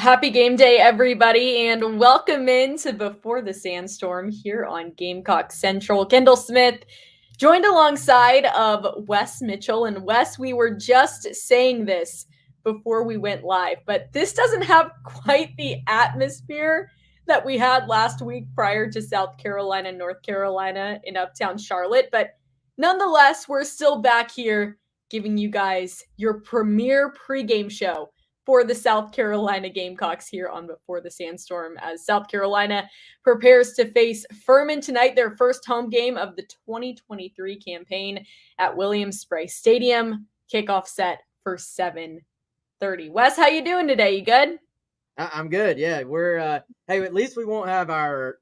Happy game day, everybody, and welcome into Before the Sandstorm here on Gamecock Central. Kendall Smith joined alongside of Wes Mitchell. And Wes, we were just saying this before we went live, but this doesn't have quite the atmosphere that we had last week prior to South Carolina, North Carolina in Uptown Charlotte. But nonetheless, we're still back here giving you guys your premier pregame show for the South Carolina Gamecocks here on Before the Sandstorm as South Carolina prepares to face Furman tonight, their first home game of the 2023 campaign at Williams-Brice Stadium. Kickoff set for 7:30. Wes, how you doing today? You good? I'm good. Yeah, we're hey, at least we won't have our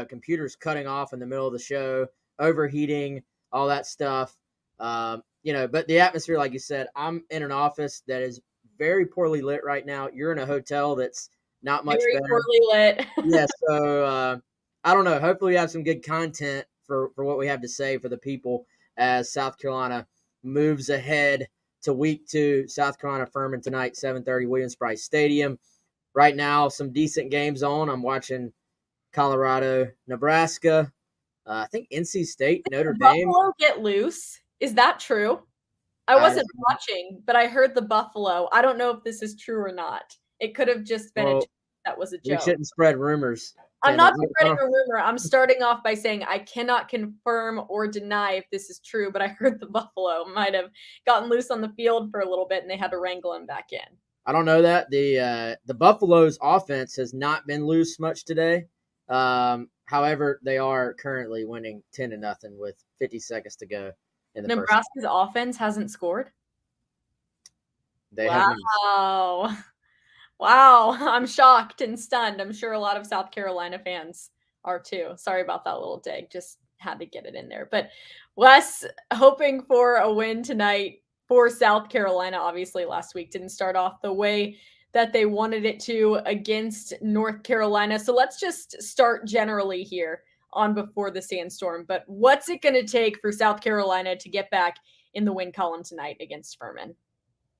computers cutting off in the middle of the show, overheating, all that stuff. But the atmosphere, like you said, I'm in an office that is very poorly lit right now. You're in a hotel that's not much Very better. poorly lit. Yeah, so I don't know. Hopefully we have some good content for what we have to say for the people as South Carolina moves ahead to week 2. South Carolina Furman tonight, 7:30, Williams-Brice Stadium. Right now, some decent games on. I'm watching Colorado, Nebraska. I think NC State, Notre Dame. Buffalo get loose. Is that true? I wasn't watching, but I heard the Buffalo. I don't know if this is true or not. It could have just been that was a joke. We shouldn't spread rumors. I'm not spreading a rumor. I'm starting off by saying I cannot confirm or deny if this is true, but I heard the Buffalo might have gotten loose on the field for a little bit and they had to wrangle him back in. I don't know that. The Buffalo's offense has not been loose much today. However, they are currently winning 10-0 with 50 seconds to go. Nebraska's offense hasn't scored? Wow. Wow. I'm shocked and stunned. I'm sure a lot of South Carolina fans are too. Sorry about that little dig. Just had to get it in there. But Wes, hoping for a win tonight for South Carolina. Obviously, last week didn't start off the way that they wanted it to against North Carolina. So let's just start generally here on Before the Sandstorm. But what's it going to take for South Carolina to get back in the win column tonight against Furman?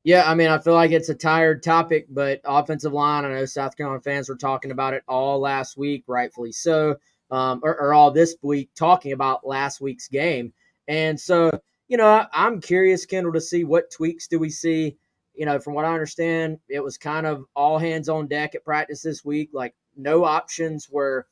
Yeah, I mean, I feel like it's a tired topic, but offensive line, I know South Carolina fans were talking about it all last week, rightfully so, or all this week talking about last week's game. And so, I'm curious, Kendall, to see what tweaks do we see. From what I understand, it was kind of all hands on deck at practice this week. Like, no options were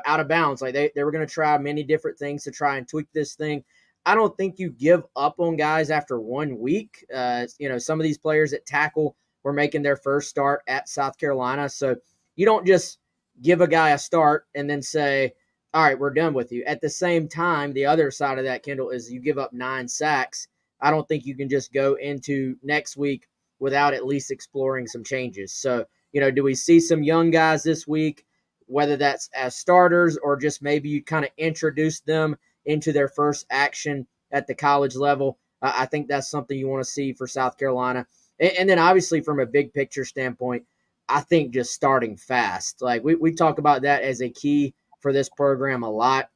out of bounds. Like they were going to try many different things to try and tweak this thing. I don't think you give up on guys after 1 week. Some of these players at tackle were making their first start at South Carolina. So you don't just give a guy a start and then say, all right, we're done with you. At the same time, the other side of that, Kendall, is you give up 9 sacks. I don't think you can just go into next week without at least exploring some changes. So, do we see some young guys this week, whether that's as starters or just maybe you kind of introduce them into their first action at the college level? I think that's something you want to see for South Carolina. And then obviously from a big picture standpoint, I think just starting fast. Like we talk about that as a key for this program a lot.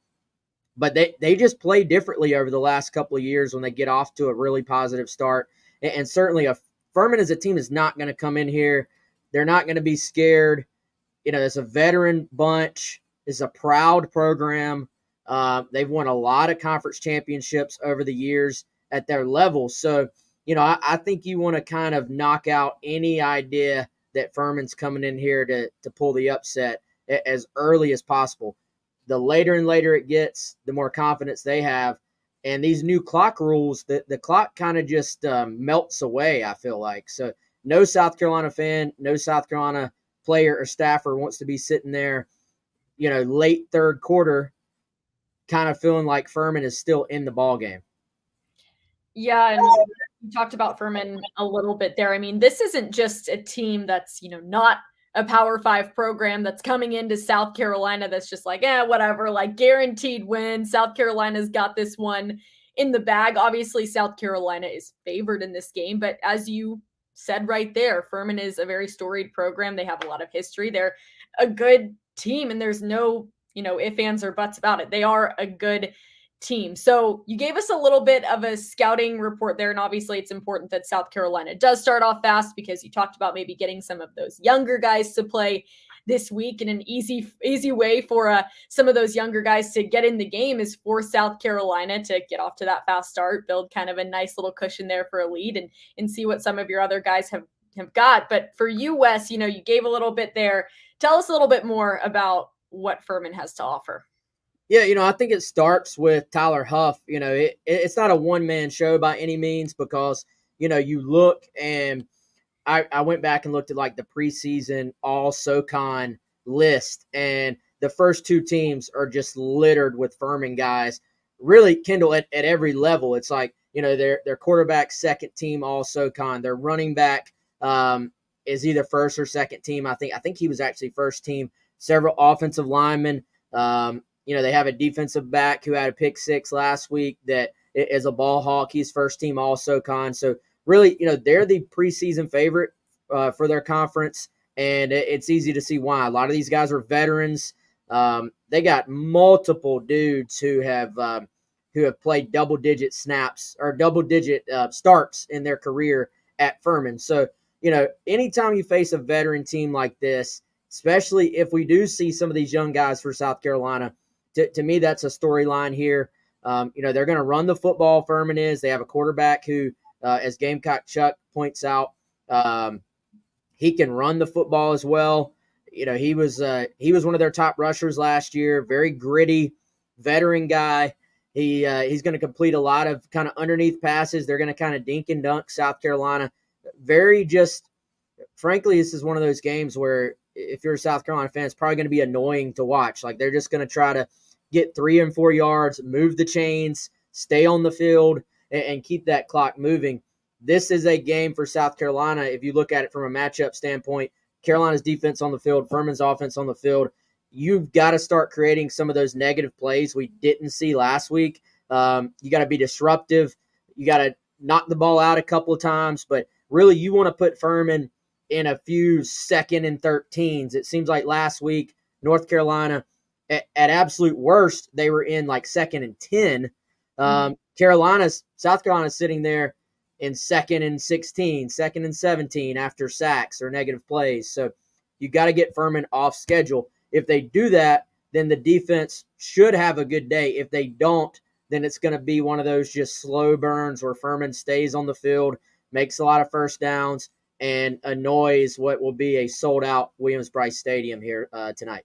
But they just play differently over the last couple of years when they get off to a really positive start. And certainly Furman as a team is not going to come in here. They're not going to be scared. It's a veteran bunch. It's a proud program. They've won a lot of conference championships over the years at their level. So, I think you want to kind of knock out any idea that Furman's coming in here to pull the upset as early as possible. The later and later it gets, the more confidence they have. And these new clock rules, the clock kind of just melts away, I feel like. So no South Carolina fan, no South Carolina player or staffer wants to be sitting there, late third quarter, kind of feeling like Furman is still in the ball game. Yeah, and you talked about Furman a little bit there. I mean, this isn't just a team that's, not a Power 5 program that's coming into South Carolina that's just like, whatever, like guaranteed win. South Carolina's got this one in the bag. Obviously, South Carolina is favored in this game, but as you said right there, Furman is a very storied program. They have a lot of history. They're a good team, and there's no, ifs, ands, or buts about it. They are a good team. So you gave us a little bit of a scouting report there, and obviously it's important that South Carolina does start off fast because you talked about maybe getting some of those younger guys to play this week, and an easy way for some of those younger guys to get in the game is for South Carolina to get off to that fast start, build kind of a nice little cushion there for a lead, and see what some of your other guys have got. But for you, Wes, you gave a little bit there. Tell us a little bit more about what Furman has to offer. Yeah, I think it starts with Tyler Huff. It's not a one-man show by any means because, you look, and I went back and looked at like the preseason all SoCon list, and the first two teams are just littered with Furman guys. Really, Kendall, at every level. It's like, their quarterback second team all SoCon. Their running back is either first or second team. I think he was actually first team. Several offensive linemen. They have a defensive back who had a pick six last week that is a ball hawk. He's first team all SoCon. So really, they're the preseason favorite for their conference, and it's easy to see why. A lot of these guys are veterans. They got multiple dudes who have played double-digit snaps or double-digit starts in their career at Furman. So, anytime you face a veteran team like this, especially if we do see some of these young guys for South Carolina, to me, that's a storyline here. They're going to run the football. Furman is. They have a quarterback who, as Gamecock Chuck points out, he can run the football as well. He was one of their top rushers last year. Very gritty, veteran guy. He's going to complete a lot of kind of underneath passes. They're going to kind of dink and dunk South Carolina. Frankly, this is one of those games where if you're a South Carolina fan, it's probably going to be annoying to watch. Like, they're just going to try to get 3 and 4 yards, move the chains, stay on the field, and keep that clock moving. This is a game for South Carolina. If you look at it from a matchup standpoint, Carolina's defense on the field, Furman's offense on the field, you've got to start creating some of those negative plays we didn't see last week. You got to be disruptive. You got to knock the ball out a couple of times, but really you want to put Furman in a few 2nd and 13s. It seems like last week, North Carolina, at absolute worst, they were in like 2nd and 10. South Carolina's sitting there in 2nd and 16, 2nd and 17 after sacks or negative plays. So you got to get Furman off schedule. If they do that, then the defense should have a good day. If they don't, then it's going to be one of those just slow burns where Furman stays on the field, makes a lot of first downs, and annoys what will be a sold-out Williams-Brice Stadium here tonight.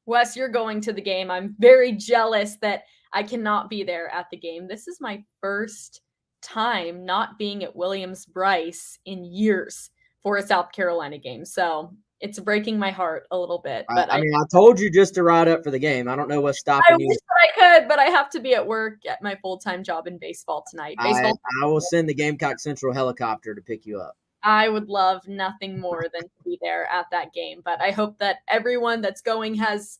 Wes, you're going to the game. I'm very jealous that I cannot be there at the game. This is my first time not being at Williams-Brice in years for a South Carolina game. So it's breaking my heart a little bit. But I told you just to ride up for the game. I don't know what's stopping you. I wish that I could, but I have to be at work at my full-time job in baseball tonight. I will send the Gamecock Central helicopter to pick you up. I would love nothing more than to be there at that game. But I hope that everyone that's going has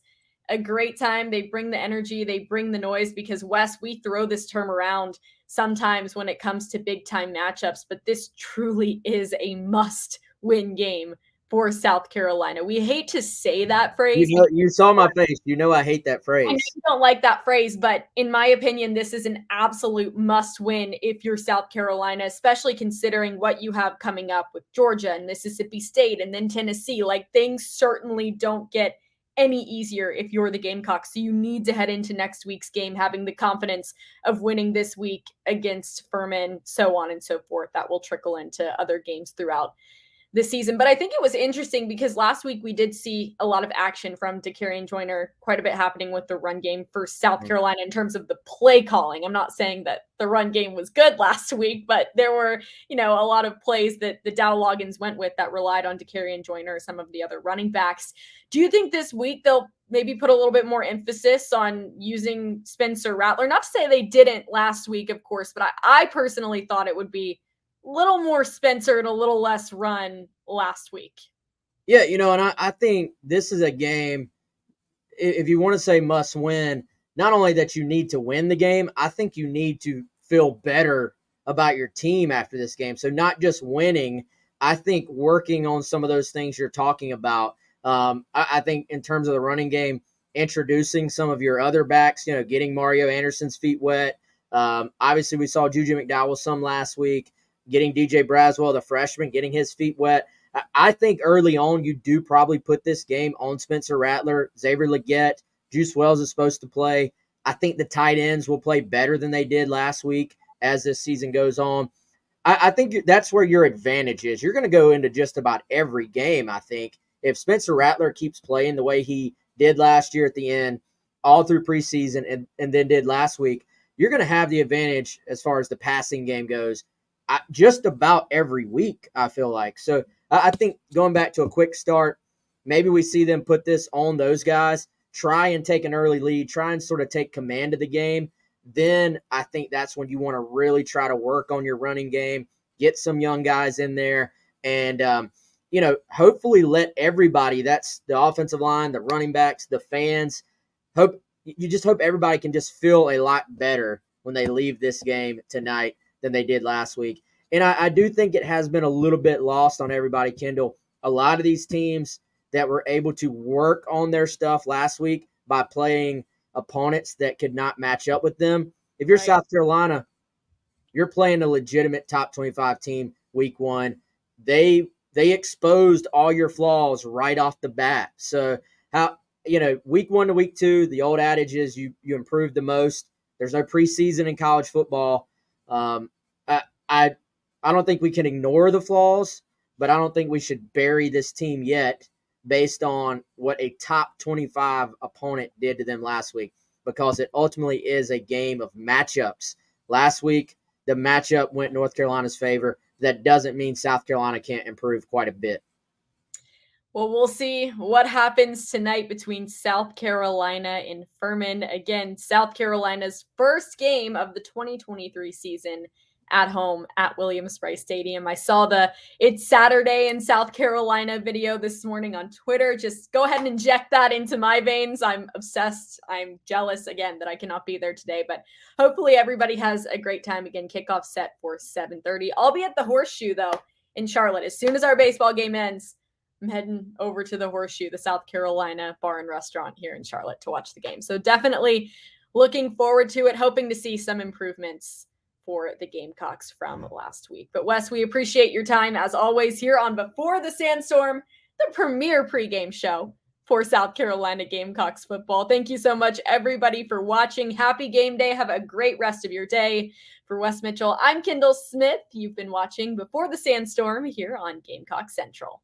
a great time. They bring the energy, they bring the noise, because Wes, we throw this term around sometimes when it comes to big time matchups, but this truly is a must win game for South Carolina. We hate to say that phrase. You saw my face. I hate that phrase. I know you don't like that phrase, but in my opinion, this is an absolute must win if you're South Carolina, especially considering what you have coming up with Georgia and Mississippi State and then Tennessee. Like, things certainly don't get any easier if you're the Gamecocks. So you need to head into next week's game having the confidence of winning this week against Furman, so on and so forth. That will trickle into other games throughout this season. But I think it was interesting because last week we did see a lot of action from Dakarian Joyner, quite a bit happening with the run game for South Carolina in terms of the play calling. I'm not saying that the run game was good last week, but there were, a lot of plays that the Dow Loggins went with that relied on Dakarian Joyner or some of the other running backs. Do you think this week they'll maybe put a little bit more emphasis on using Spencer Rattler? Not to say they didn't last week, of course, but I personally thought it would be little more Spencer and a little less run last week. Yeah, and I think this is a game, if you want to say must win, not only that you need to win the game, I think you need to feel better about your team after this game. So not just winning, I think working on some of those things you're talking about. I think in terms of the running game, introducing some of your other backs, getting Mario Anderson's feet wet. Obviously, we saw Juju McDowell some last week, getting DJ Braswell, the freshman, getting his feet wet. I think early on you do probably put this game on Spencer Rattler, Xavier Legette, Juice Wells is supposed to play. I think the tight ends will play better than they did last week as this season goes on. I think that's where your advantage is. You're going to go into just about every game, I think. If Spencer Rattler keeps playing the way he did last year at the end, all through preseason, and then did last week, you're going to have the advantage as far as the passing game goes just about every week, I feel like. So I think going back to a quick start, maybe we see them put this on those guys, try and take an early lead, try and sort of take command of the game. Then I think that's when you want to really try to work on your running game, get some young guys in there, and, hopefully let everybody, that's the offensive line, the running backs, the fans, hope everybody can just feel a lot better when they leave this game tonight than they did last week. And I do think it has been a little bit lost on everybody, Kendall. A lot of these teams that were able to work on their stuff last week by playing opponents that could not match up with them. If you're South Carolina, you're playing a legitimate top 25 team week one. They exposed all your flaws right off the bat. So week one to week two, the old adage is you improve the most. There's no preseason in college football. I don't think we can ignore the flaws, but I don't think we should bury this team yet based on what a top 25 opponent did to them last week, because it ultimately is a game of matchups. Last week, the matchup went North Carolina's favor. That doesn't mean South Carolina can't improve quite a bit. Well, we'll see what happens tonight between South Carolina and Furman. Again, South Carolina's first game of the 2023 season at home at Williams-Brice Stadium. I saw the It's Saturday in South Carolina video this morning on Twitter. Just go ahead and inject that into my veins. I'm obsessed. I'm jealous, again, that I cannot be there today, but hopefully everybody has a great time. Again, kickoff set for 7:30. I'll be at the Horseshoe, though, in Charlotte. As soon as our baseball game ends, I'm heading over to the Horseshoe, the South Carolina bar and restaurant here in Charlotte, to watch the game. So definitely looking forward to it, hoping to see some improvements for the Gamecocks from last week. But Wes, we appreciate your time as always here on Before the Sandstorm, the premier pregame show for South Carolina Gamecocks football. Thank you so much, everybody, for watching. Happy game day. Have a great rest of your day. For Wes Mitchell, I'm Kendall Smith. You've been watching Before the Sandstorm here on Gamecock Central.